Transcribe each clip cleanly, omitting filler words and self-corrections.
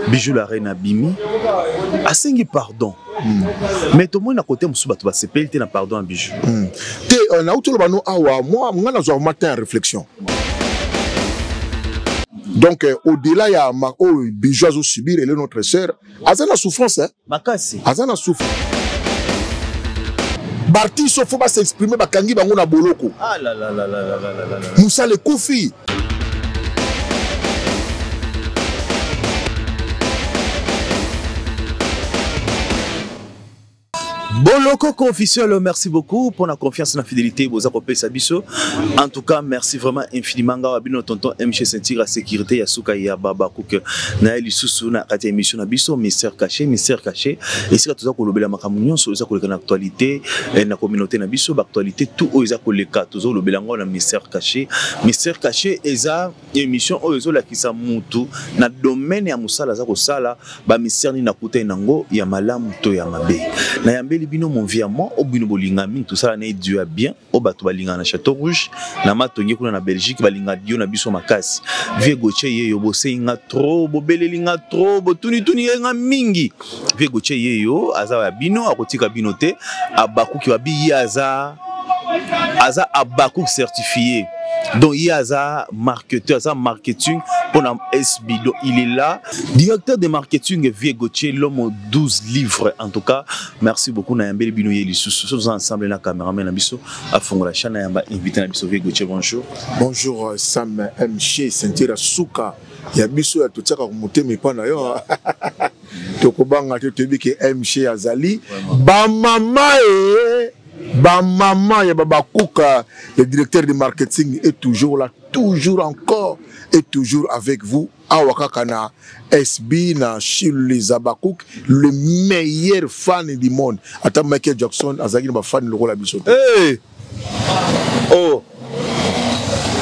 Bijou la reine abimi asengi pardon. Mais tout le monde à côté moussouba tu vas se payer na pardon à Bijou. Te na utolo bano awa moi ngana zo matin réflexion. Donc au-delà ya ma Bijou azo subir et notre sœur azana souffrance hein. Makasi. Azana souffrance. Barti so faut pas s'exprimer bakangi bango na boloko. Ah là là là là là là là. Moussa le Koufi. Boloko officiel, merci beaucoup pour la confiance et la fidélité. Vous avez Sabiso. En tout cas, merci vraiment infiniment. Gabino tonton MG sentir la sécurité. Yasuka ya Baba Cook. Naël Susu na kati émission na biso. Mystère caché. Et c'est là tout ça qu'on lobela makamunion sur ça qu'on le actualité na communauté na biso. Actualité tout aux ça qu'on le cas. Tout ça on lobela na mystère caché. Mystère caché eza émission aux la qui sa mutu na domaine ya musala za ko sala ba mystère ni na kuta nango ya malamu to ya mabe. Na yambeli bino mon vie à moi au bino bolinga min tout ça na Dieu a bien au bato balinga na Château Rouge na matongi kuna na Belgique balinga dio na biso makasi vie goche yeyo bosenga trop bobelelinga trop botuni nga mingi vie goche yeyo aza ya bino akotika bino te abakuki babi aza abaku certifié. Donc il y a un marketeur, un marketing pour un SB. Donc il est là, directeur de marketing Vie Gauthier, l'homme aux 12 livres. En tout cas, merci beaucoup. Nayambeli Binouye Lissou. Nous ensemble la caméraman Nabiso à fond la chaîne. Nayamba invité Nabiso Vie Gauthier. Bonjour. Bonjour Sam MG Sentira Souka. Yabiso ya tutaka kumote mipana yo. Tokobanga tebi ke MG Azali. Ba mama Ba maman ya Baba Kouka, le directeur de marketing est toujours là, toujours encore et toujours avec vous. Awaka kana SB na Shirley Zabakouk, le meilleur fan du monde. Attends Michael Jackson, azaki na fan le rôle à biso. Hey. Oh.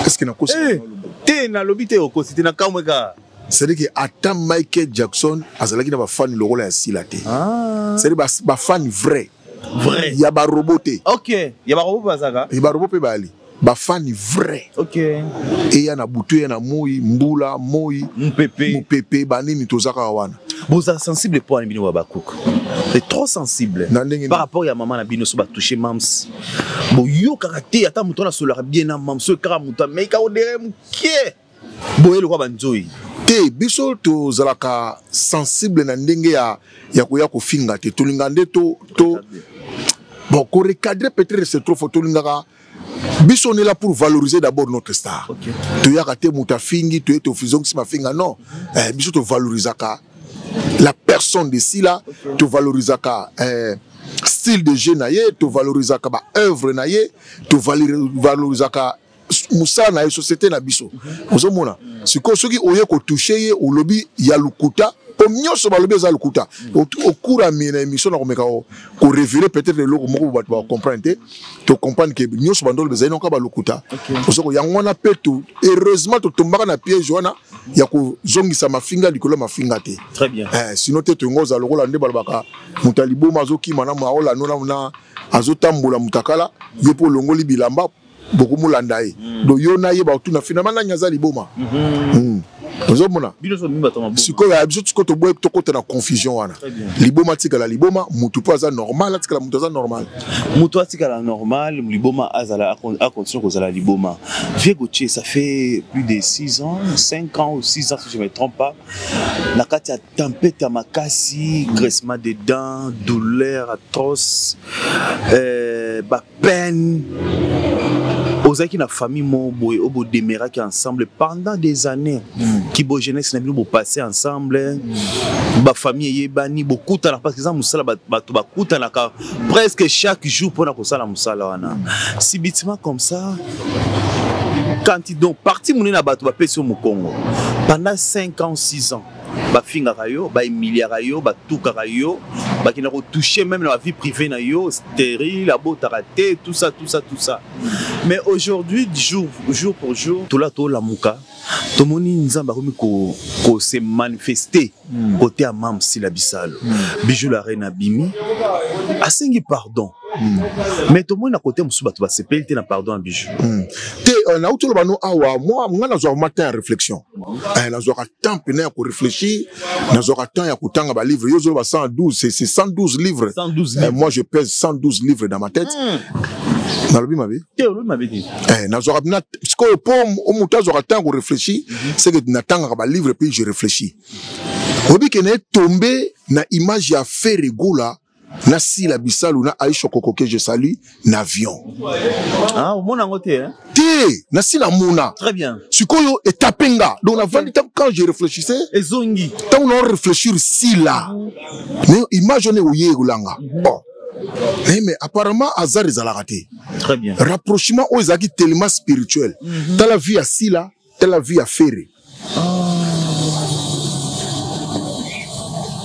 Est-ce qu'il na kosi? Te na lobité oko, c'était na kamweka. C'est-à-dire que attends Michael Jackson, azaki na fan le rôle à Silate. Ah. C'est-à-dire ba fan vrai. Vrai. Il y a ba roboté. OK. Il y a ba robot bazaka. Il y a ba robot pe bali. Ba fan vrai. OK. Et il y a na butu ya na moi, mbula, moi, mpepe, banini tozaka wana. Vous êtes sensible pour un bino Babakouk. C'est trop sensible. Par rapport à maman na bino so ba toucher mams. Bo yo karaté ata muto na solara bien na mams so kara muta mais ka odere mukie. Bo elo kwa banzoi. Te biso to zalaka sensible na ndenge ya koya ko finga te to lingande to bon ko recadrer peut-être c'est trop photo lingaka biso on est là pour valoriser d'abord notre star. To yaka te muta fingi to eto fizong si ma finga non biso to valorisaka la personne de si là to valorisaka style de jeu naie to valorisaka ba œuvre naie to valorisaka Moussa na société na biso. Vous mona siko soki oye ko toucher ye o lobby ya lukuta o nyoso ba lobby za lukuta au cours à mina émission na komeka ko révéler peut-être le logo moko ba comprendre to comprendre que nyoso ba ndolo bezai non ka ba lukuta osoko yango na petu heureusement to tombaka na piège wana ya ko zongisa mafinga likolo mafinga te. Très bien. Sinon te to ngoza lokola nde balabaka mutalibo mazoki mana maola nona na azotambola mutakala yepo longoli bilamba beaucoup moulandaye do yo na ye ba tuna finalement na nyaza liboma ozomona siko ya biso tuko to boye to kota na confusion wana liboma tika la liboma mutu po aza normal tika la mutu aza normal mutu tika la normal liboma azala a continuer kozala liboma Vie Gauthier ça fait plus de 6 ans 5 ans ou 6 ans si je me trompe pas na kati ya tempête ya makasi graissement des dents douleur atroce ba peine Ozaki na famille moboy obo demeura qui ensemble pendant des années qui bo jeunesse na bino bo passer ensemble ba famille yebani beaucoup ta parce que ça musala ba to ba kuta na presque chaque jour pour na kosala musala wana si bitima comme ça quand ils donc parti moni na bato ba pesi au Congo pendant 5 ans 6 ans ba finga rayo ba emilia rayo ba tuka rayo ba qui n'a touché même la vie privée na yo stérile la beauté raté tout ça mais aujourd'hui jour pour jour tout là tout la muka tout moni nzamba komi ko se manifester côté à mam si la bisalo Bijou la reine abimi asengi pardon Mais tout le monde à côté musuba tu vas se payer na pardon bijou. Na utolo bano awa moi na zo matin réflexion. Na zo temps peine pour réfléchir, na zo temps ya kutanga ba livre yo zo ba 112 c'est 112 livres. 112 livres. Moi je pèse 112 livres dans ma tête. Na lobi ma vie. Théorie ma vie. Na zo na parce que pour au muta zo temps pour réfléchir, c'est que na tanga ba livre puis je réfléchis. Obi que na tombé na image ya Ferregola. Na si la bisalu na Aïcha Koko que je salue n'avion. Ah, au monde en côté hein. Té, na si la mona. Très bien. Sikoyo et tapenga. Donc la vente quand je réfléchissais, ezongi. Tant on réfléchir si là. Mais imaginez où yé ulanga. Bon. Mais apparemment hasard ils a raté. Très bien. Rapprochement aux acquis tellement spirituel. Dans la vie à si là, dans la vie à Ferré.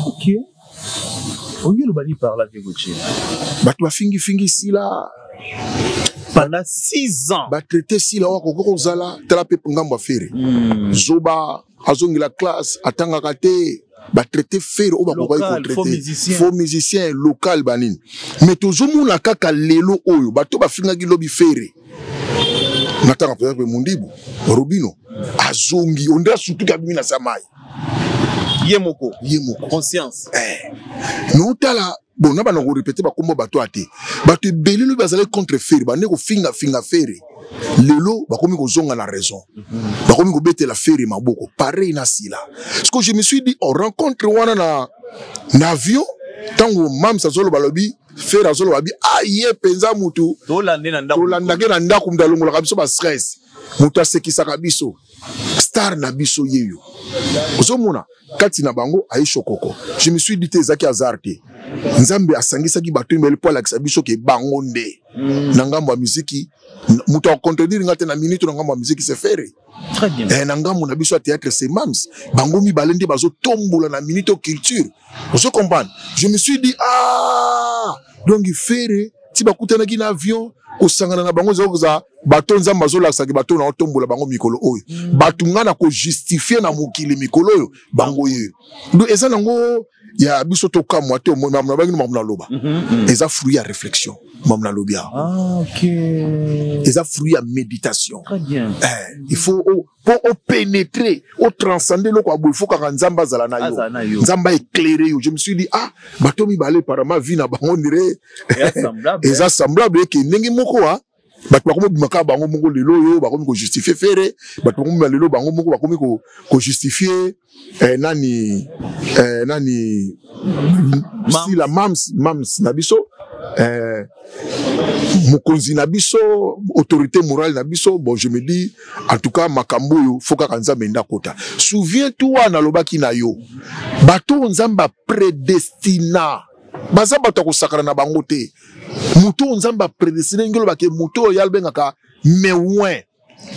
OK. On y a le bali par là que Gauthier. Bah tu vas fingi si là. Pendant 6 ans. Bah traité si là wako zala trape ngamba Ferré. Zoba azongi la classe atanga kate. Bah traité Ferré au bako traité. Faux musicien local banin. Mais toujours mon la kaka lelo oyo. Bah to ba finga gilobi Ferré. Natanga peut-être Mundibu, Robino, azongi on doit surtout kabimi na samai. Yemoko conscience non tala bon na bana ko répéter ba kombo bato ate bato belilo bazale contre Ferré ba ne ko finga Ferré lelo ba komi ko zonga na raison ba komi ko betela Ferré maboko pareil na sila parce que je me suis dit on rencontre wana na avion tango mam sa zolo balobi Ferré zolo babi aye penza mutu to landa ke na ku mdalongo la biso ba stress mutu asekisaka biso star na biso yeyo ozomona kati na bango Aïcha Koko. Je me suis dit ezaki azarte. Nzambe asangisa ki bato mbele po la biso ke bango nde. Na ngambo ya muziki muto contredire ngate na minute na ngambo ya muziki c'est Ferré. Très bien. Na ngambo na biso théâtre c'est Mams. Bango mi balende bazo tombola na minute culture. Vous comprenez? Je me suis dit donc Ferré ti bakutana ki na avion ko sangana na bango za bato nzamba zola saki bato na otombola bango mikolo oyo bato ngana ko justifier na mokili mikolo oyo bango ye do eza nango ya biso to kamwa te mo na bangi na loba eza fruit ya réflexion mamna lobia OK eza fruit ya méditation. Très bien. Il faut pour pénétrer au transcender le quoi il faut ka nzamba zala na yo nzamba éclairer yo je me suis dit bato mi balé par ma vie na bango ndire eza semblable que ndenge moko bato bakomi bimaka bango moko lelo yo bakomi ko justifier Ferré bato bakomi lelo bango moko bakomi ko justifier nani si la mams na biso mokonzi na biso autorité morale na biso bon je me dis en tout cas makambo yo foka kanza menda kota souviens-toi na lobaki na yo bato nzamba prédestina baza bato ko sakana na bango te muto nzamba prédestiné ngelo bake muto yalbengaka mewen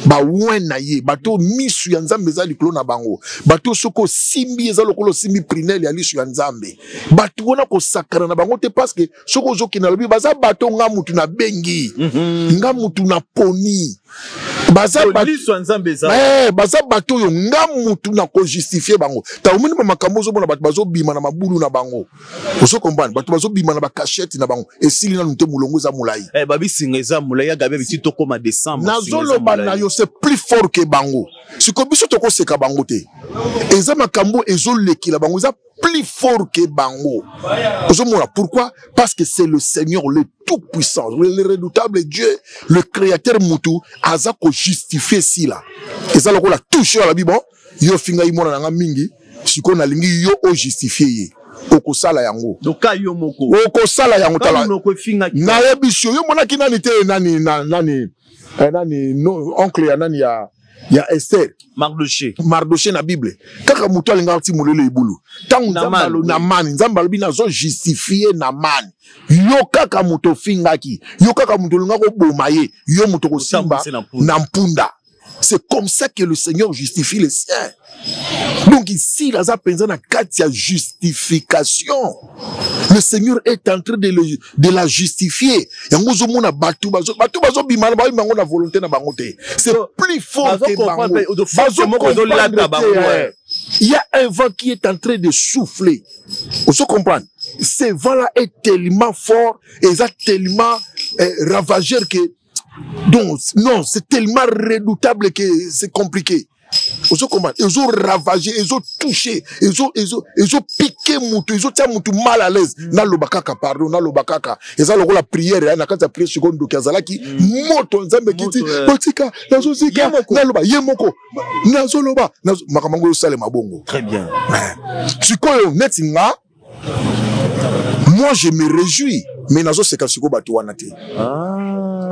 ba wen na ye bato misu ya nzambe za likolo na bango bato soko simbi eza lokolo simbi prinel ya lisu ya nzambe bato wona ko sakana na bango te parce que soko zoki na lobi baza bato nga mutu na bengi nga mutu na poni baza bato yo nga mutu na ko justifier bango ta omoni ba makambo zo bona bato bazo bima na mabulu na bango oso comprendre bato bazo bima na ba cachette na bango esili na nte mulongo za mulai babi singa eza mulai ya gabe biti to koma décembre nazolo bana yo c'est plus fort que bango siko biso to ko seka bango te eza makambo ezoleki la bango eza plus fort que bango ozomona pourquoi parce que c'est le Seigneur le tout-puissant le redoutable Dieu le créateur mutu aza ko justifier si là eza lokola toucher la bible yo finga imona nga mingi siko na lingi yo o justifier ye okosala yango doka yo moko okosala yango tala na yebisio yo mona kinani te nani no oncle ya nani ya Esther Mardoché na Bible kaka muto alinga ti molelo ibulu tangu nzambalo na mani nzambalo bina zo justifier na mani yo kaka muto fingaki yo kaka muto linga ko boma ye yo muto ko simba na mpunda. C'est comme ça que le Seigneur justifie les siens. Donc ici, la zapenzana katia justification. Le Seigneur est en train de la justifier. Yangozo mona batu bazo bimana ba imango na volonté na bangote. C'est plus fort que bango. Il y a un vent qui est en train de souffler. Vous comprenez? ce vent-là est tellement fort et ça tellement ravageur que donc non, c'est tellement redoutable que c'est compliqué. Ils ont ravagé, ils ont touché, ils ont piqué moutou, ils ont tiré moutou mal à l'aise. Na lobakaka, pardon, na lobakaka. Et ça, la prière, na quand prière seconde de Kazalaki, moto, nzambe kiti, botika, nazo zika, na loba, yemoko, nazo loba, nazo, makamango sale mabongo. Très bien. Sikoyo, netinga, moi je me réjouis, mais nazo seka siko batuana te.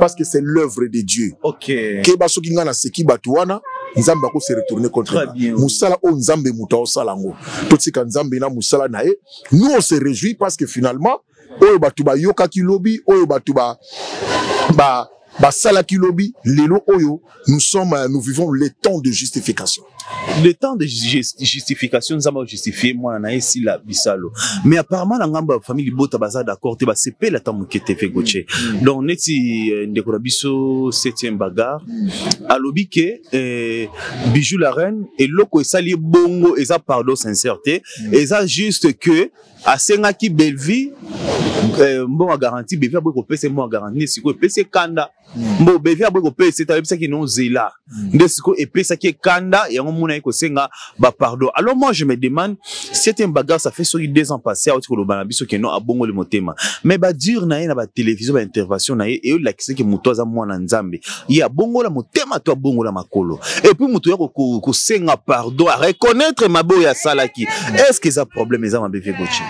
Parce que c'est l'œuvre de Dieu. Ok. Keba soki nga na seki batuana, nzambe ako se retourner contre nous. Musala o nzambe muta o salango. Totika nzambe na musala na e. Nous on se réjouit parce que finalement, oyo batu ba yoka ki lobi, oyo batu ba sala ki lobi, lelo oyo, nous vivons les temps de justification. Le temps de justification, nous avons justifié moi na ici la bisalo. Mais apparemment la ngamba famille bota baza d'accord te ba CP la temps mukete fe goche. Donc neti ndeko biso 7e bagarre alobi ke bijou la reine et loko esali bongo eza pardon sincérité eza juste que asenga ki belvi bon garantie belvi a boko pese mo garantie siko pese kanda bon belvi a boko pese ta pese ki non zela ndesiko et pese ki kanda ya mona eko senga ba pardon. Alors moi je me demande c'est un bagarre ça fait sur 2 ans passés autre que le banabiso que non a bongo le motema mais ba dire na ba télévision ba intervention na et la kise ki muto za mwana nzambe ya bongo la motema to bongo la makolo et puis muto ya ko senga pardon à reconnaître mabo ya salaki est-ce que ça problème eza mabeve gochi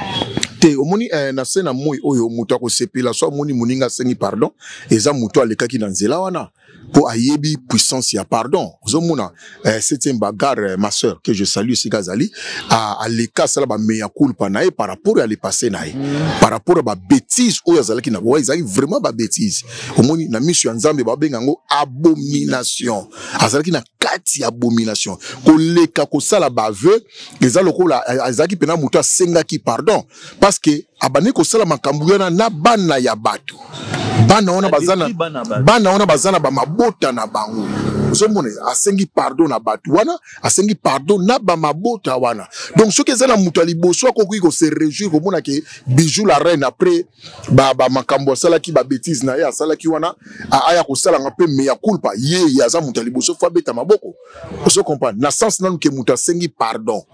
te omoni na sena moi oyo muto ko sepela so moni muninga sengi pardon eza muto alekaki na nzela wana pour ayebi puissance ya pardon ozomona 7e bagarre ma sœur que je salue ici Gazali à leka sala ba meya culpa nae par rapport à le passé nae par rapport à ba bêtise oyo azalaki na wa ezali vraiment ba bêtise omoni na mission nzambe ba bengango abomination azalaki na kati abomination ko leka ko sala ba vœu ezalokola azalaki pena muto asengaki pardon parce que abane ko sala makambu yana na bana ya bato bana ona bazana ba mabota na bango ozomone asengi pardon na bato wana asengi pardon na ba mabota wana donc ce que ezana muto liboso akoki ko se réjouir ko mona ke bijou la reine après ba makambo sala ki ba bêtise na ya sala ki wana aya ko sala ngape me ya culpa ye yaza muto liboso fa beta maboko ozo comprendre na sens nanu ke muto asengi pardon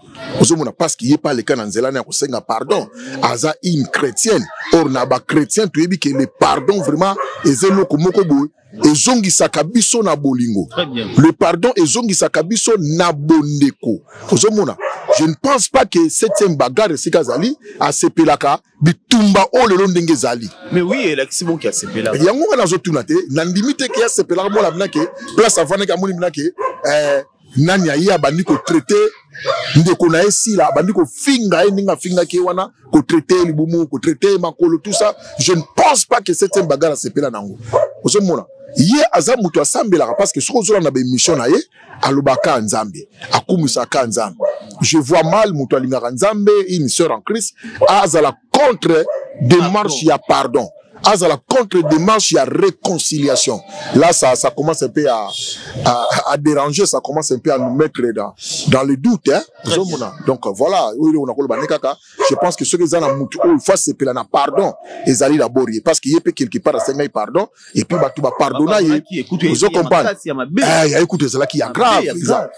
ozomona parce que ye pas le cas na nzela na ko senga pardon aza une chrétienne or na ba chrétien tu yebi que le pardon vraiment ezelo ko moko boy ezongi sakabiso na bolingo. Le pardon ezongi sakabiso na bondeko. Ozomona, je ne pense pas que 7e bagarre sikazali a sepelaka bitumba o le ndenge zali. Mais oui, elle a c'est bon qui a sepelaka. Yango na zotunate, na ndimite ki a sepelaka mo la binake, place avane ka moni binake nani ya bandi ko traiter ndeko na esi la bandi ko finga ninga finga ki wana ko traiter libumu ko traiter makolo tout ça. Je ne pense pas que 7e bagarre a sepela nango. Ozomona ye aza mutu asambelaka parce que soko zola na be mission na ye alobaka nzambe akumisaka nzambe. Je vois mal mutu alingaka nzambe une sœur en Christ azala contre démarche ya pardon, azala contre démarche ya réconciliation. Là ça commence un peu à déranger, ça commence un peu à nous mettre dans le doute hein. Donc voilà, je pense que ceux qui ont mutu il faut se pela na pardon ezali d'abord parce qu'il y a quelque part à sengai pardon et puis ba tu ba pardonner vous comprenez écoute ça là qui est grave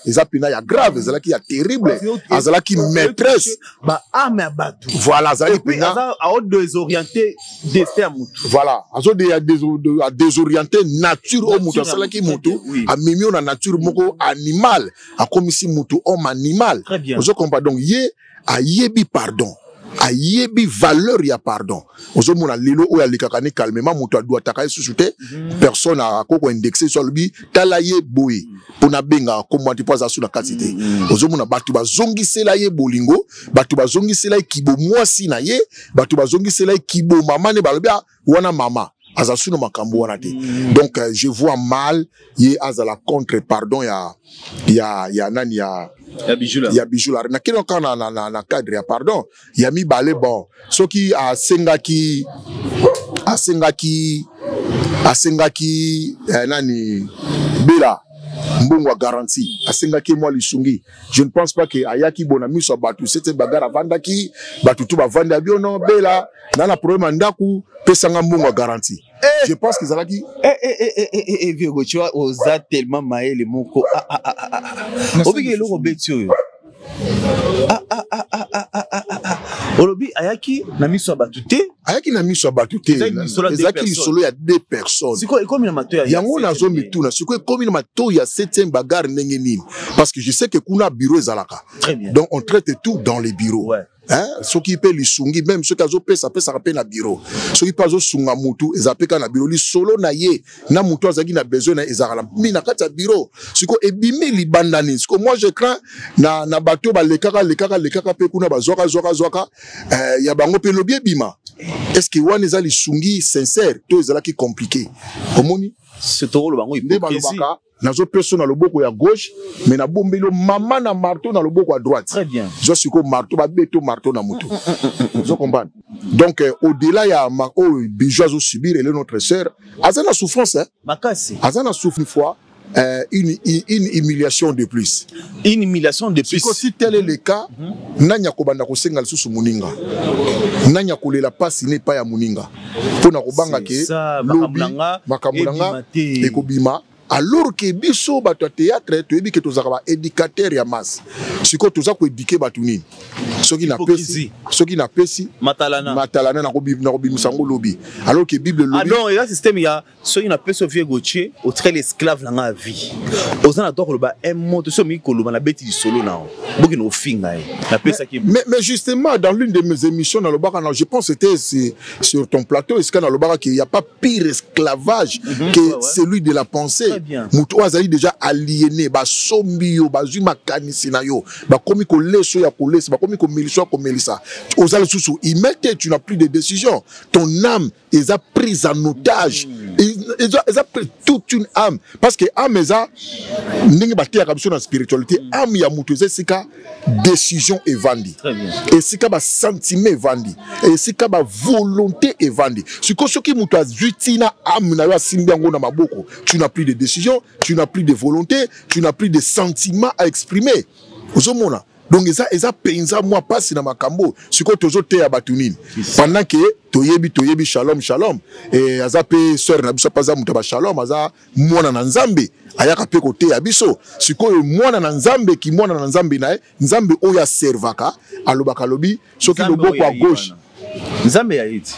ça pina ya grave ça là qui est terrible ça là qui maîtresse ba ame abatu voilà ça là pina à désorienter destin mutu voilà à désorienter nature au mutu ça là qui mutu a mimio na nature moko animal a komisi mutu homme animal vous comprenez donc ye a yebi pardon a yebi valeur ya pardon ozomona lelo oya likakani calmement mutu doit takaye susute personne a koko indexé sur lui tala ye boy pona benga comme tu pas asu na katite ozomona batu bazongisela ye bolingo batu bazongisela kibo mwasi na ye batu bazongisela kibo mama ne balobia wana mama azasuno makambo wana te. Donc je vois mal ye azala contre pardon ya nani ya bijou la na kino kana na cadre ya pardon ya mi balé bon soki asengaki nani bela mbongo garantie asengaki moi lisungi. Je ne pense pas que ayaki bonami so batu c'était bagara vandaki batu tu ba vanda biono bela na la problème ndaku pesanga mbongo garantie. Je pense qu'ils allaient Vieux, tu vois, aux a tellement maé les moko. Obi le robetio. Olobi ayaki na miso batute. Ayaki na miso batute. Ezaki solo ya 2 personnes. Siko ekomi na mato ya. Yango na zo mituna. Siko ekomi na mato ya 7e bagarre ndenge nini. Parce que je sais que kuna bureau ezalaka. Très bien. Donc on traite tout dans les bureaux. Ouais. Hein, ceux qui paient les sungi, même ceux qui ont payé, ça peut s'appeler na bureau. Ceux qui passent au sunga mutu, ils appellent na bureau. Li solo na ye, na mutu azaki na besoin na ezara. Mi na kata bureau. Siko ebimi li bandani. Siko moi je crains na bateau ba lekaka pe kuna ba zoka. Ya bango pe lobie bima. Est-ce que wan ezali sungi sincère, to ezalaki compliqué. Omoni? C'est trop le bango il peut nazo personne na loboko ya gauche mais na bombelo mama na marteau na loboko à droite. Très bien. Je suis comme marteau ba beto marteau na moto. Vous comprenez? Donc au-delà il y a Bijoazo subir et notre sœur azana souffrance hein. Makasi. Azana souffre une fois une humiliation de plus. Une humiliation de plus. Si tel est le cas, nanya kobanda ko senga lisusu muninga. Nanya kolela pasi n'est pas ya muninga. Pona kobanga ke makamulanga ekobima. Alors que biso bato théâtre to ebi ke tozaka ba éducateur ya masse. Siko toza ko éduquer batu nini. Soki na pesi matalana na kobimisa ngo lobi. Alors que Bible lobi. Ah non, il y a système ya soki na pesi Vieux Gauthier au trait l'esclave na nga vie. Ozana to ko ba un mot so mi ko loba na beti di solo na. Boki no finga na pesa ki. Mais justement dans l'une de mes émissions dans le bar je pense c'était sur ton plateau est-ce que dans le bar qu'il y a pas pire esclavage que celui de la pensée. Mutu azali déjà aliéné ba sombio ba zuma kanisi na yo ba komi ko leso ya ko lesa ba komi ko melisa ko melisa ozali susu imete tu n'as plus de décision ton âme est prise en otage ils a pris toute une âme parce que âme eza ndenge batia ka biso na spiritualité âme ya mutu ezesika décision evandi et sika ba sentiment evandi et sika ba volonté evandi siko soki mutu azuti na âme na yo asimbi yango na maboko tu n'as plus de décision, tu n'as plus de volonté, tu n'as plus de sentiments à exprimer. Ozomona. Donc eza penza moi passe na makambo. Siko tozo te ya batunini. Pendant que toyebi shalom et aza pe sœur na biso paza muta ba shalom aza mwana na nzambe. Ayaka pe kote ya biso. Siko mwana na nzambe ki mwana na nzambe na nzambe oya servaka alobaka lobi soki loboko à gauche. Nzambe ya iti.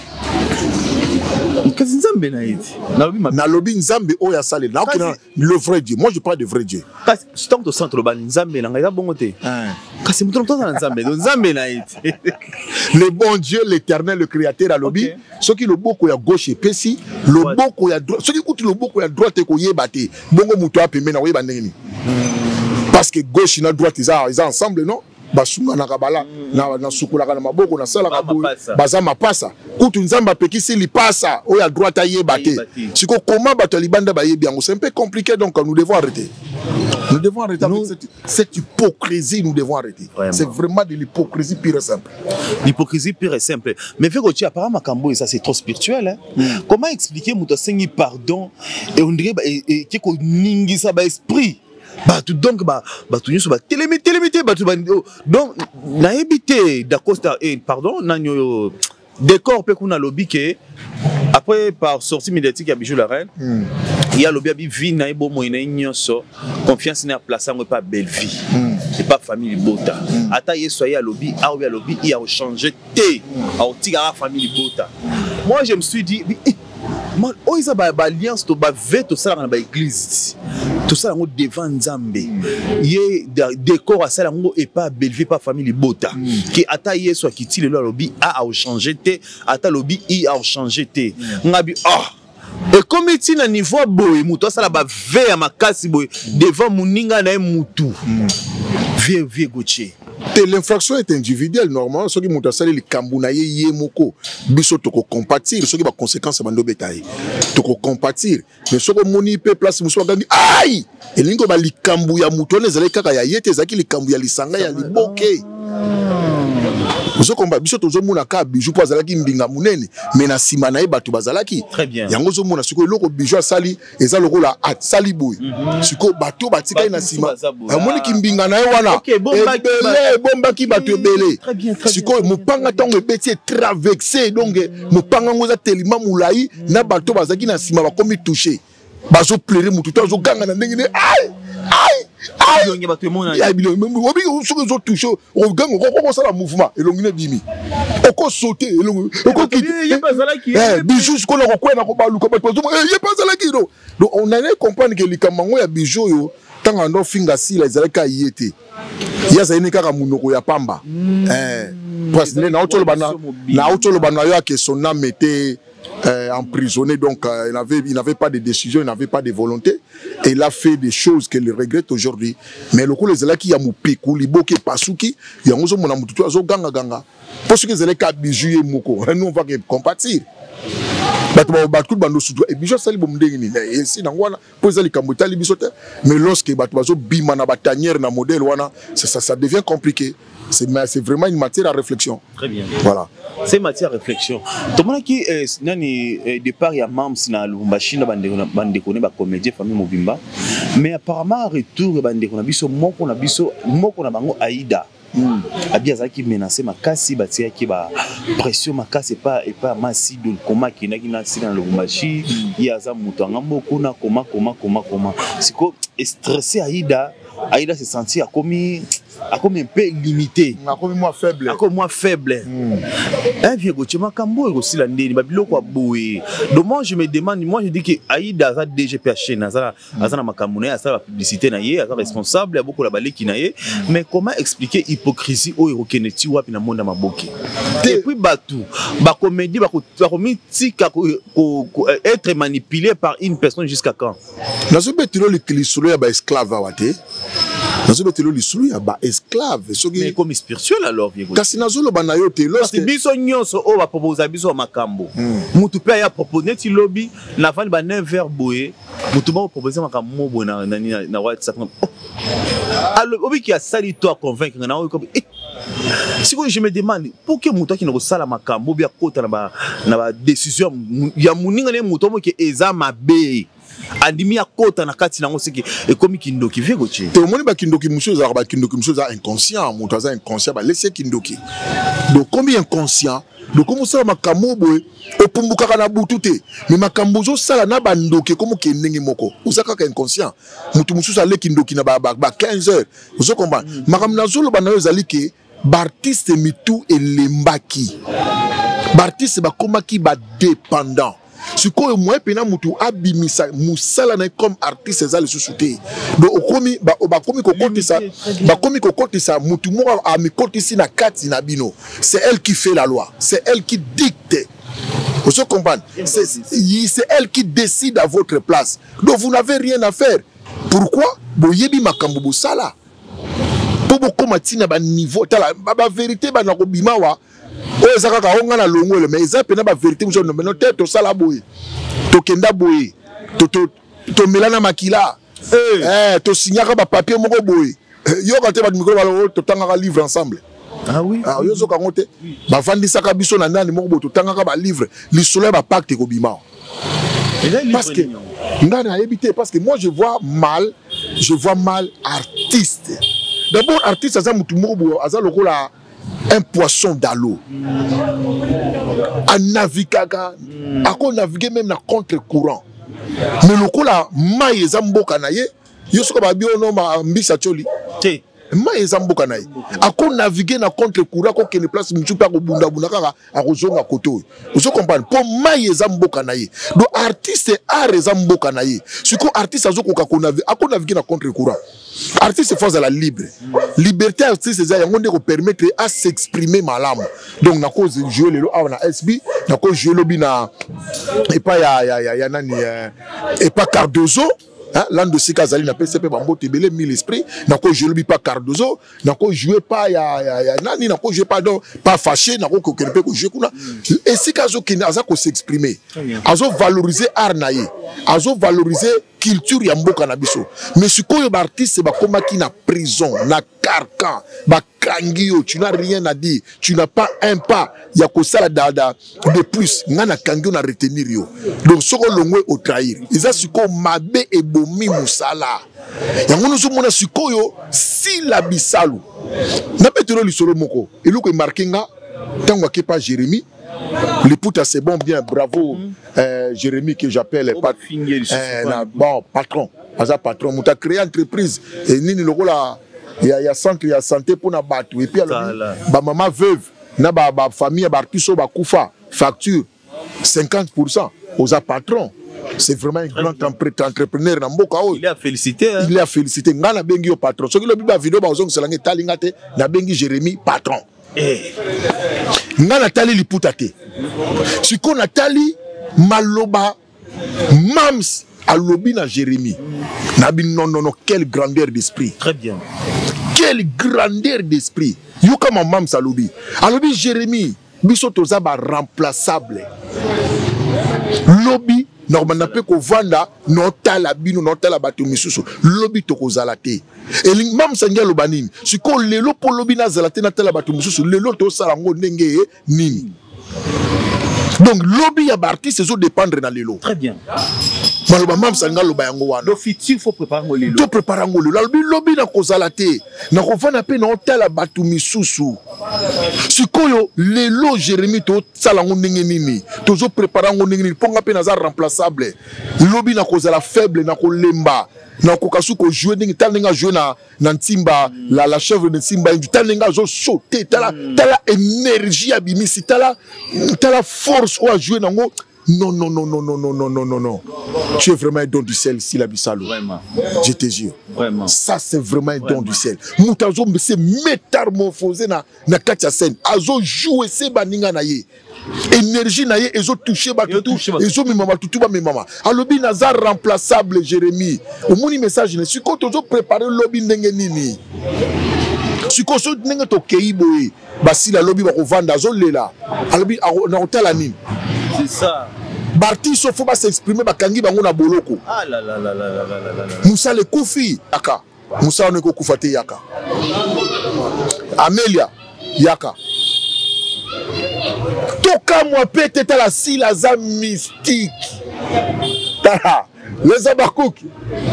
Na lobby nzambe oya sale na le vrai Dieu. Moi je parle de vrai Dieu. Parce que tant que centre loba nzambe na nga bongo te. Kasi mutu na nzambe nzambe na iti. Le bon Dieu, l'Éternel, le Créateur à lobby. Ce qui le boko ya gauche pesi, le boko ya droite. Ce qui coûte le boko ya droite ko yebate. Bongo mutu apembe na yeba ndeni. Parce que gauche na droite ils ensemble non? Basunga na kabala na sukula na maboko na sala kabu baza mapasa kutu nzamba pekisi li pasa oya droite ayebate siko comment bato libanda ba yebi yango c'est un peu compliqué donc nous devons arrêter avec cette hypocrisie nous devons arrêter c'est vraiment de l'hypocrisie pure et simple mais Vieux Gauthier apparemment makambo ça c'est trop spirituel hein? Comment expliquer muto sengi pardon et on dirait que ko ningisa ba esprit batu donc batu nyuso ba télémité batu donc na évité d'Acosta et pardon nanyo décor pe kuna lobby que après par sortie médiatique à Bijou la reine il y a lobby vie na bo mo ina nyonso confiance na place ngo pas belle vie et pas famille bota ata yeso ya lobby il a changé té a tigara famille bota. Moi je me suis dit man oisa ba alliance to ba veto sala na ba église tout ça ngo devant Nzambe ye décor à sala ngo et pas Bellevue pas famille Bota qui ata yeso akiti le lobby a changé té ata lobby i a changé té ngabi et comme il a niveau boy muto sala ba ve ya makasi boy devant muninga na mutu Vieux Gauthier. L'infraction est individuelle normalement ce qui monte à saler les kambunaye yemoko biso toko compatir ce qui va conséquence bando betaille toko compatir mais ce que moni pe place muso gandi aïe et lingo ba likambu ya muto les kaka ya yete zaki likambu ya lisanga ya liboke Ozo komba biso tozo mona ka bijou po azalaki mbinga munene mais na sima na ye bato bazalaki. Très bien. Yango zo mona siko loko bijou asali eza lokola asali boy. Siko bato batika na sima. Amoni ki mbinga na ye wana. Bomba ki bato ebele. Siko mopanga tango ebeti travexé donc mopanga ngoza telima mulai na bato bazaki na sima bakomi toucher. Bazo pleurer mutu to zo ganga na ndenge ne ai Il y a bato emona. Ya bilo obi so zo toucher o ganga ko sala mouvement elongine bimi. Oko sauter elongo. Oko ki bijou ko na ko kwena ko balu ko bato zo ye pas la kiro. Donc on allait comprendre que likamango ya bijou yo tanga ndo finga si la zalaka yete. Ya za ine kaka munoko ya pamba. Parce que na otolo bana yo que son âme était emprisonné, donc il n'avait pas de décision, il n'avait pas de volonté, et il a fait des choses qu'il regrette aujourd'hui. Mais le coup les élèves qui a moupiku, liboke pasuki, il y a un homme qui a ganga ganga, parce que les élèves qui a bijoué mouko, nous on va compatir. Et bijou sali bomdengini, et si n'angwana pose les kamotali bisote, mais lorsque batuazo bima na batanière na modèle wana, ça devient compliqué. C'est vraiment une matière à réflexion. Très bien. Voilà. C'est une matière à réflexion. Tout le monde qui est départ, il y a Mams, il y a Lubumbashi, il y a des comédiens, famille Mobimba. Mais apparemment, retour, il y a des moko na bango Aïda. Abia qui menacé ma casse, batia qui ba pression ma casse et pas massi de coma qui na si dans Lubumbashi, il y a za mutanga moko na coma. C'est quoi stressé Aïda se sentit comme un peu limité. Comme moins faible. Un vieux goût, Makambo aussi la ndeni, babilo kwa boue. Donc moi je me demande, moi je dis que Aïda a DGPH, Nazara Makamune, a sa publicité naie, a responsable, il y a beaucoup la balé qui naie. Mais comment expliquer l'hypocrisie au Eurokeneti ou à Pinamonda Maboki? Et puis Batou, ba comédie, être manipulé par une personne jusqu'à quand? Dans ce bétilo, les clisoulés, il y a esclave à Wate. Dans ce bétilo, les soulés, il y a esclave. Mais comme spirituel alors, vieux. Parce que biso nyonso o ba proposer biso makambo. Mutu pe ya proposer ti lobby na vandi ba 9 verre boye. Mutu ba proposer makambo bo na WhatsApp. Alors obi qui a sali toi convaincre na o comme si je me demande pour que mutu qui na ko sala makambo bia kota na ba décision ya muninga ne mutu mo ke eza mabe. Andimi ya kota na kati nango siki e komi kindoki vie goche te omoni ba kindoki muso za ba kindoki muso za inconscient muto za inconscient ba laisser kindoki donc comme inconscient donc comme ça makambo boy opumbuka na butu te mais makambo zo sala na bandoki comme ke ndenge moko usaka ka inconscient mutu muso za le kindoki na ba 15 heures vous comprenez makambo na zolo bana yo zali ke ba artiste mitu elembaki ba artiste ba komaki ba dépendant. Si quoi moi pena mutu abimisa musala na comme artiste za le sous-souté donc okomi ba komi ko kotisa mutu mo a mi kotisi na kati na bino c'est elle qui fait la loi c'est elle qui dicte vous comprenez c'est elle qui décide à votre place donc vous n'avez rien à faire pourquoi boyebi makambo bosala po bokoma tina ba niveau tala ba vérité ba na ko bimawa. Oh, ça va on a longue mais ça pena ba vérité vous non mais to sala boy to kenda boy to melana makila to signer ba papier moko boy yo quand te ba micro ba to tanga livre ensemble ah oui yo zo ka ngote ba fandisa ka biso na nani moko bo to tanga ba livre li soleil ba pacte ko bima parce que ndana habité parce que moi je vois mal artiste d'abord artiste ça mutu moko bo aza lokola un poisson dans l'eau. À naviguer, à naviguer même dans contre-courant. Mais le coup là, maïe zambo kanaye, yosuka ba biono ma mbisa choli. Maïe zambo kanaye. À naviguer dans contre-courant, ko kene place mchupa ko bunda kaka a kozonga koto. Vous comprenez? Pour maïe zambo kanaye. Donc artiste art zambo kanaye. Ce que artiste azoko ka naviguer dans contre-courant. Artiste force à la libre. Liberté artiste c'est yango ndeko permettre à s'exprimer malamu. Donc na cause jouer le na SB, na cause jouer lobby na et pas ya nani et pas Cardozo. Hein, l'un de ces cas, na PCP Bambo Tebele 1000 esprits, n'a pas joué pas Cardozo, n'a pas joué pas nani, n'a pas joué pas fâché, n'a pas joué kuna. Et ces cas qui n'a pas s'exprimer, azo valoriser art naïe, azo valoriser culture ya mboka na biso. Mais sikoyo ba artiste ba komaki na prison, na carcan, ba kangio, tu n'as rien à dire, tu n'as pas un pas ya kosala dada de plus, ngana kangio na retenir yo. Donc soko longwe au trahir. Eza siko mabe e bomi musala. Yango nous mona sikoyo si la bisalu. Na petelo lisolo moko. Eloko marqué nga tango akepa Jérémy. Le puta c'est bon bien, bravo Jérémy que j'appelle bon patron. Asa patron, muta créé entreprise et nini loko la il y a centre ya santé pour na batu et puis ba maman veuve na ba famille ba artiste ba kufa facture 50% aux patrons. C'est vraiment un grand entrepreneur. Il est félicité. Hein? Il est félicité. Ngana bengi au patron. Ce qui le biba vidéo ba ozong selange talingate na bengi Jérémy patron. Ngana tali liputate. Si qu'on a tali maloba mams à lobi na Jérémy. Nabi non quelle grandeur d'esprit. Très bien. Quelle grandeur d'esprit. Yo comme mams à lobi. À lobi Jérémy biso toza ba remplaçable. Lobi normalement pe ko vanda notala bino notala bato misusu lobi to ko zalate et mam sanga lobanini siko lelo po lobi na zalate na tala bato misusu lelo to sala ngo ndenge nini. Donc lobi ya artiste zo dépendre na lelo. Très bien. Maloba mam sanga loba yango wana. Le futur faut préparer ngo lelo. To préparer ngo lelo. Lobi na ko zalate na ko vanda pe na tala bato misusu. Sikoyo lelo Jérémy to sala ngo ndenge nini. Tozo préparer ngo ndenge nini ponga pe na za remplaçable. Lobi na ko zala faible na ko lemba. Na ko kasu ko jouer ndenge talinga jouer na ntimba la chèvre de ntimba du talinga zo sauter tala énergie abimisi tala force ou à jouer nango. Non. Tu es vraiment un don du ciel, si la Bissalo. Vraiment. Je te jure. Vraiment. Ça, c'est vraiment un don du ciel. Moutazo se métamorphosé na katia scène. Azo jouer se baninga na ye. Énergie na ye, ezo touché batutu. Ezo mi mama tutu ba mi mama. Alobi nazar remplaçable Jérémy. Au moni message ne si ko tozo préparer lobby ndenge nini. Si ko so ndenge to keiboé. Basi la lobby ba ko vanda zo lela. Alobi na hôtel nini. C'est ça. Barti so faut pas s'exprimer bakangi bango na boloko. Ah là. Moussa le Koufi yaka. Moussa ne ko kufate yaka. Amelia yaka. Toka moi peut-être la silaza mystique. Tala. Les abakouk.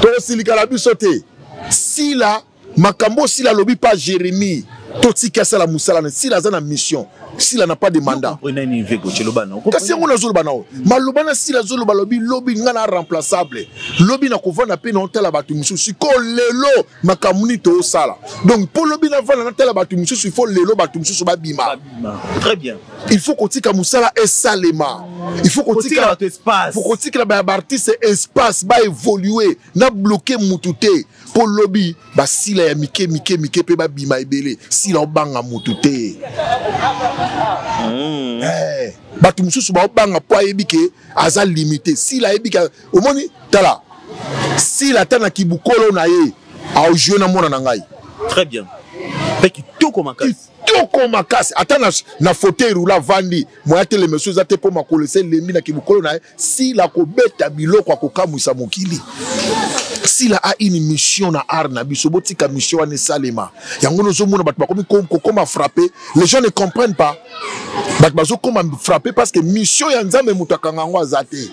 To silika la bisote. Sila makambo sila lobi pas Jérémy. Toti kasa la Moussa la silaza na mission. S'il n'a pas de mandat. Kasi on a zolo banao. Malobana si la zolo balobi lobi ngana remplaçable. Lobi na kovana pe na tela batu musu siko lelo makamuni to sala. Donc pour lobi na vana na tela batu musu il faut lelo batu musu ba bima. Très bien. Il faut qu'on tika musala esalema. Il faut qu'on tika espace. Faut qu'on tika ba artiste espace ba évoluer na bloquer mutute. Pour lobby ba sila ya mike pe ba bima ebele sila obanga mutute. Batu mususu ba obanga po ayebike aza limité sila ayebika omoni tala sila tana kibukolo na ye a jouer na mona na ngai. Très bien. Peki toko makasi. Toko makasi atana na fauteuil roulant vandi moya tele monsieur zate po makolese lembi na kibukolo na ye sila ko beta biloko akokamwisa mokili. S'il a une mission na art na biso botika mission ane salema yango nozo mona bat ba comme frapper les gens ne comprennent pas bat bazo comme frapper parce que mission ya nzambe mutakanga ngo azate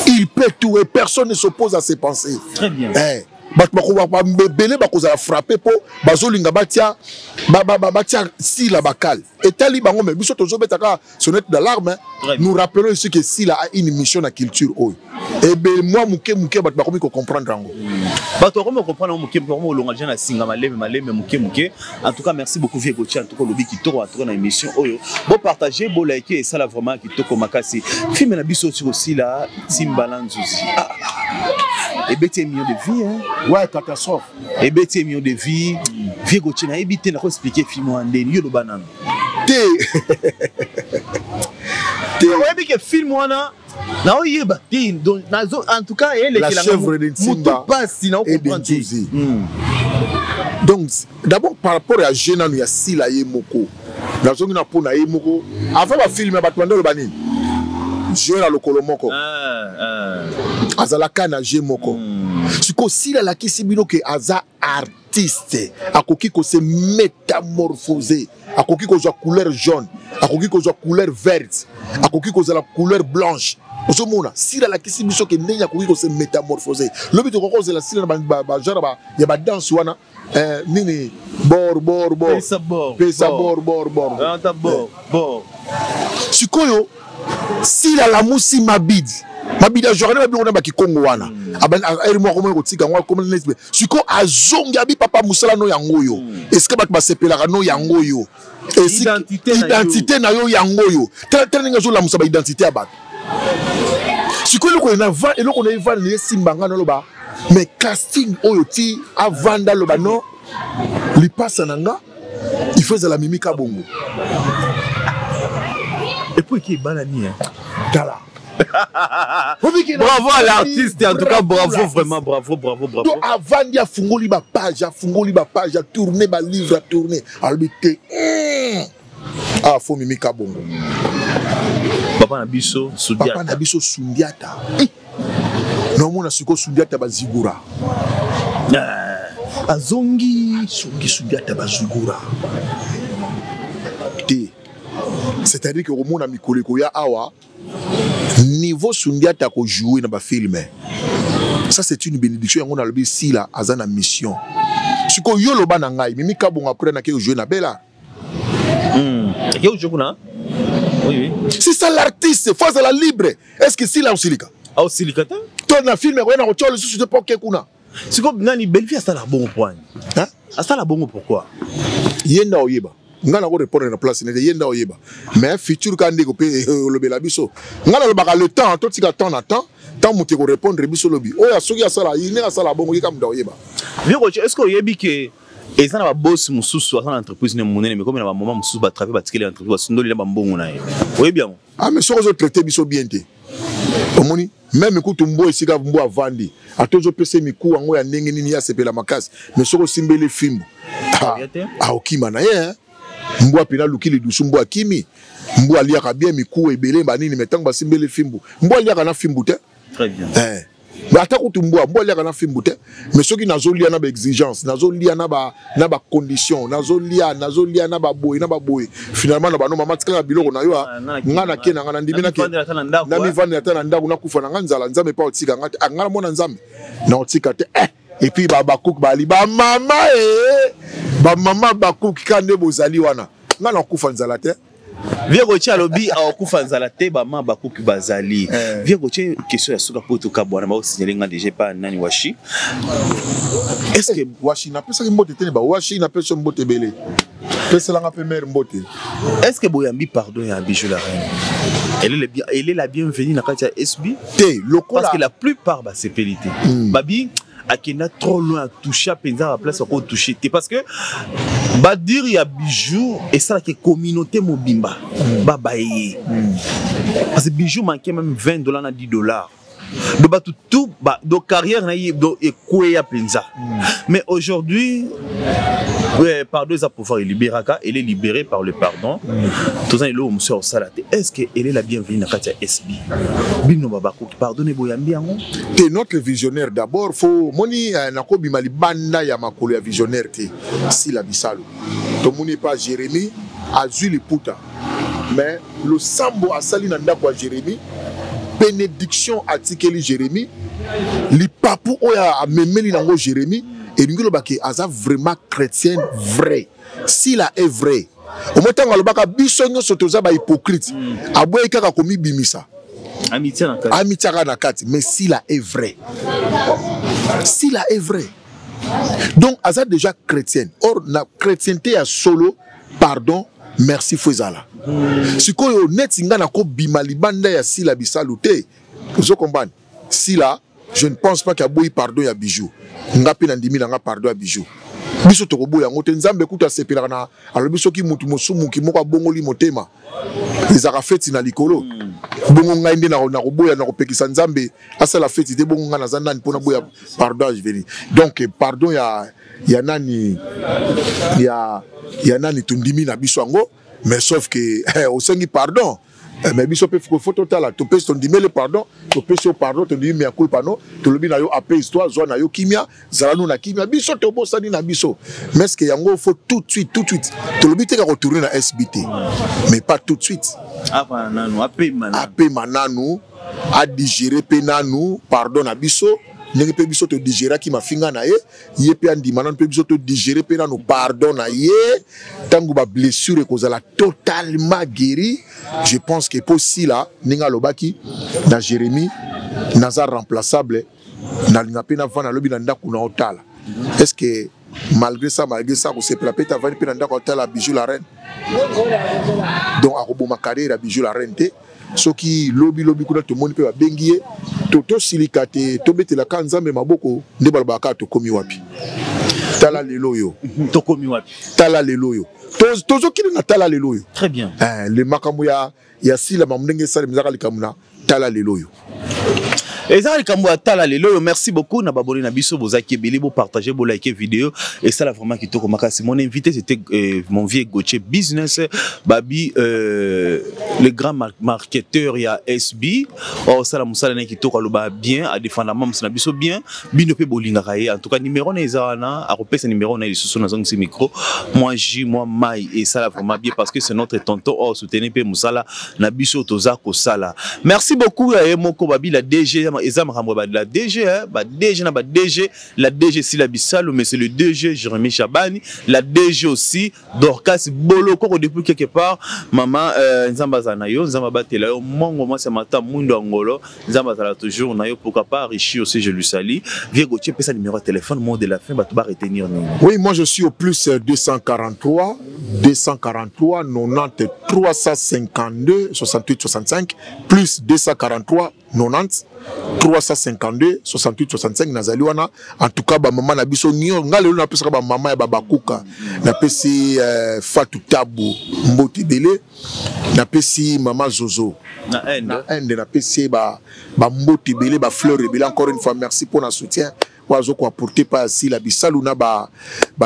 il peut tout et personne ne s'oppose à ses pensées. Très bien. Bat ba belé ba kozala frapper po bazolinga batia si la bakal et tali bango mais biso tozo betaka sonnette d'alarme. Nous rappelons ici que s'il a une mission na culture oy et ben moi muke bat ba ko comprendre ngo bat ko comprendre muke ko longa jana singa maleme muke en tout cas merci beaucoup Vieux Gauthier en tout cas lobi ki toro atoro na émission oyo bon partager bon liker et ça là vraiment ki toko makasi film na biso aussi là Timbaland Zuzi et bêté millions de vies hein. Ouais, catastrophe. Et bêté millions de vies. Vieux Gauthier na ebité na ko expliquer film en ndeni yo lo banana. Ouais, mais que film wana na oyeba donc en tout cas elle la chèvre de Ntimba et de Nzuzi. Donc d'abord par rapport à Gena nous ya sila ye moko. Na zongi na pona ye moko. Avant ba film ba twanda lo banini. Je la lokolo moko. azalaka na je moko siko sila la kisibino ke aza artiste akoki ko se métamorphoser akoki ko za couleur jaune akoki ko za couleur verte akoki ko za la couleur blanche osomona sila la kisibiso ke ndenya akoki ko se métamorphoser lobi to ko za la sila ba genre ba ya ba danse wana nini bor pesa bor anta bor sikoyo sila la musi mabidi a journée babi on ba ki Kongo wana eri mo ko mo ko tika ngwa ko nesbe siko azongi abi papa musala no yango yo est-ce que ba sepelaka no yango yo identité na yo yango yo tel nga zo la musaba identité abat siko loko na va eloko na va ne simbanga no loba mais casting oyo ti avanda loba no li passa nanga il faisait la mimika bongo et puis qui banani dala. Bravo à l'artiste, en tout cas bravo vraiment, bravo. Donc avant d'y fungoli ba page, a tourné ba livre, a tourné. Albité. Ah faut mimika bongo. Papa na biso Sundiata. Non mona siko Sundiata ba zigura. Azongi Sundiata ba zigura. C'est-à-dire que au monde a mikoleko ya awa niveau Sundiata ko jouer dans ba film. Ça c'est une bénédiction on a le si là azana mission. Siko yolo bana ngai mimika bon après na ke jouer na bela. Yo joue na. Oui. C'est ça l'artiste, faut la libre. Est-ce que si là osilika? Ah osilika ta? Toi na film ko na ko tolo susu de poke kuna. Siko nani belle fille ça la bon point. Hein? Ça la bon pourquoi? Yenda oyeba. Ngana ko répondre na place ne yenda oyeba mais futur ka ndeko pe lobela biso ngana lobaka le temps to tika temps na temps muté ko répondre biso lobi oya soki asala yine asala bongo yika mda oyeba viko est-ce que oyebi ke ezana ba boss mususu asana entreprise ne monene mais comme na ba moment mususu ba travailler ba tikele entreprise basundoli na ba mbongo na ye oyebi yango ah mais soko zo traiter biso bien te omoni même écoute mbo esika mbo avandi atozo pese miku ngo ya ndenge nini ya sepela makasi mais soko simbele fimbo okima na ye Mbwa pina lukili dusu mbwa kimi mbwa liaka bien miku ebele banini metang basimbele fimbu mbwa liaka na fimbu te très bien ba ta kutu mbwa liaka na fimbu te mais soki nazolia na ba exigence nazolia na ba condition nazolia na ba boy finalement na ba no mama tika biloko na yo ngana ke na ngana ndimi na ke na mi vandi ata na ndaku na kufa na nganzala nzambe pa otika ngati ngana mona nzambe na otika te et puis ba cook bali ba mama ba mama ba cook kande bozali wana ngana kufa nzala te Viego tia lobi a okufa nzala te ba mama ba cook bazali Viego tia question ya suka poto kabwana ba signaler nga déjà pas nani washi est-ce que washi na pesa mbote te ba washi na pesa mbote belé pesa langa pe mère mbote est-ce que boyambi pardon ya Bijou la reine elle est la bienvenue na katia SB te lokola parce que la plupart ba sepelité babi akena trop loin à toucher à penza à place encore toucher parce que ba dire il y a Bijou et ça la communauté mobimba babaye parce que Bijou manquait même $20 na $10 donc tout donc carrière na do ekoué à penza mais aujourd'hui pardon ça pouvoir libéraka elle est libérée par le pardon tout ça il est au monsieur salate est-ce que elle est la bienvenue na katia SB bino babako pardonner boyambi yango te notre visionnaire d'abord faut moni na ko bimali banda ya makolo ya visionnaire te si la bisalo to moni pas Jérémy azui le puta mais le sambo asali na ndako ya Jérémy bénédiction atikeli Jérémy li papu oya amemeli nango Jérémy et nous baki aza vraiment chrétienne vrai si la est vrai au moment où lobaka biso nyoso toza ba hypocrite aboye kaka komi bimisa amitié na kati mais si la est vrai donc aza déjà chrétienne or na chrétienté ya solo pardon merci Fouezala sikoyo netinga na ko bima libanda ya sila bisalu te vous comprenez sila je ne pense pas qu'il y a boui pardon ya Bijou ngapi na ndimi nga pardon ya Bijou biso to ko boya ngote nzambe kuta sepela na alors biso ki mutu mosumu ki moko bongoli motema ezaka feti na likolo bongo ngai ndi na ko boya na ko pekisa nzambe asala feti te bongo ngana zanda mpona boya pardon je veni donc pardon ya nani ya nani tundimi na biso ngo mais sauf que au sengi pardon mais biso pe faut total to pèse ton dimele pardon to pèse pardon to dit mais à culpa non to lobi na yo après histoire zo na yo kimia zala nous na kimia biso to bosani na biso mais est-ce que yango faut tout de suite to lobi te ka retourner na SBT mais pas tout de suite apa nanu ape mananu a digérer pe nanu pardon na biso ndenge pe biso to digérer ki mafinga na ye pe andi mananu pe biso to digérer pe nanu pardon na ye tangu ba blessure kozala totalement guéri. Je pense que possible là ninga lobaki na Jérémie naza remplaçable na linga pe na vana lobi na ndaku na otala. Est-ce que malgré ça on se plapé ta vana pe na ndaku otala Bijou la reine donc a roboma carrière Bijou la reine te soki lobi kuna to moni pe ba bengiye to silikate to betela kanzambe maboko nde balabaka to komi wapi tala lelo yo to komi wapi tala lelo yo tozo kili na tala lelo yo très bien le makambo ya sila mamndenge sala mizaka likamuna tala lelo yo. Et ça, merci beaucoup. Na baboli na biso bozaki beli bo partager bo liker vidéo et ça là vraiment qui to komaka. Mon invité c'était mon vieux Gauthier Business Babi le grand marketeur ya SB. Oh ça la musala na qui to kaloba bien à défendre mam na biso bien bino pe bolinga kaye. En tout cas numéro na ezana a repérer numéro na ici sur na zong micro. Moi J moi Mai et ça là vraiment bien parce que c'est notre tonton oh soutenir pe musala na biso toza ko sala. Merci beaucoup moko Babi la DG la DG, la DG Sila Bissalo, mais c'est le DG Jérémy Chabani, la DG aussi Dorcas Boloko depuis quelque part, maman Nzambazana yo, Nzambabatela yo, moi c'est matin Mundo Angolo, Nzambazala toujours na yo pourquoi pas Richi aussi je lui salue. Vieux Gauthier pesa numéro de téléphone mot de la fin ba to ba retenir. Oui, moi je suis au plus 243 90 352 68 65 plus 243 90 352 68 65 nazali wana en tout cas ba maman na biso nyo ngalelo na pesa ba maman ya babakuka na pesi Fatou Tabu Mboti Bele na pesi maman Zozo na ende na pesi ba Mboti Bele ba Fleur Bele encore une fois merci pour le soutien wazo ko apporter pas si la bisalu na ba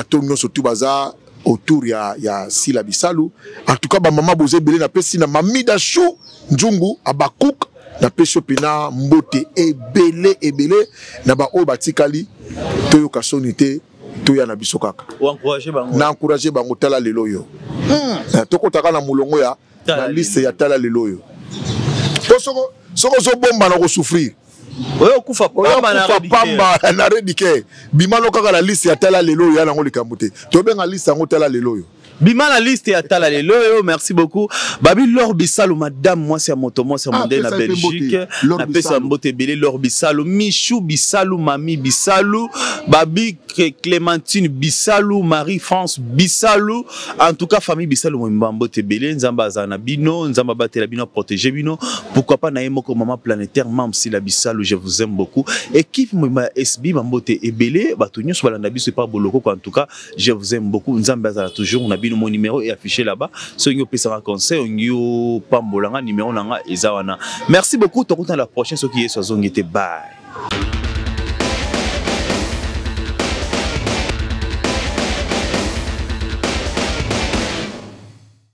tonyo surtout baza autour ya Sila Bissalo en tout cas ba maman Bozé Bele na pesi na Mamida Chou Njungu abakuk na peso pena mbote ebele na ba o batikali to yo kasonité to ya na biso kaka na encourager bango tala lelo yo to kotaka na mulongo ya na liste ya tala lelo yo to soko zo bomba na ko souffrir oyo kufa pamba na redike bimano kaka la liste ya tala lelo yo ya nango likambote to benga liste yango tala lelo yo Bima la liste à Tala Lelo, merci beaucoup. Babi Laure Bissalo, madame, moi c'est moto, moi c'est mondial na Belgique. La paix c'est mbote belé, Laure Bissalo, Michou Bissalo, Mami Bissalo, Babi Clémentine Bissalo, Marie-France Bissalo. En tout cas, famille Bissalo, moi mbote belé, Nzamba Zana Bino, Nzamba Bate la Bino, protéger Bino. Pourquoi pas Naïmoko Maman Planétaire, même si la Bissalo, je vous aime beaucoup. Équipe moi SB, mbote et belé, Batonio sur la Nabi, c'est pas Boloko, en tout cas, je vous aime beaucoup. Nzamba Zana toujours, on a mon numéro est affiché là-bas. Si vous avez un conseil, vous avez un numéro. Merci beaucoup. On se retrouve la prochaine. Ce qui est sur Zongete. Bye.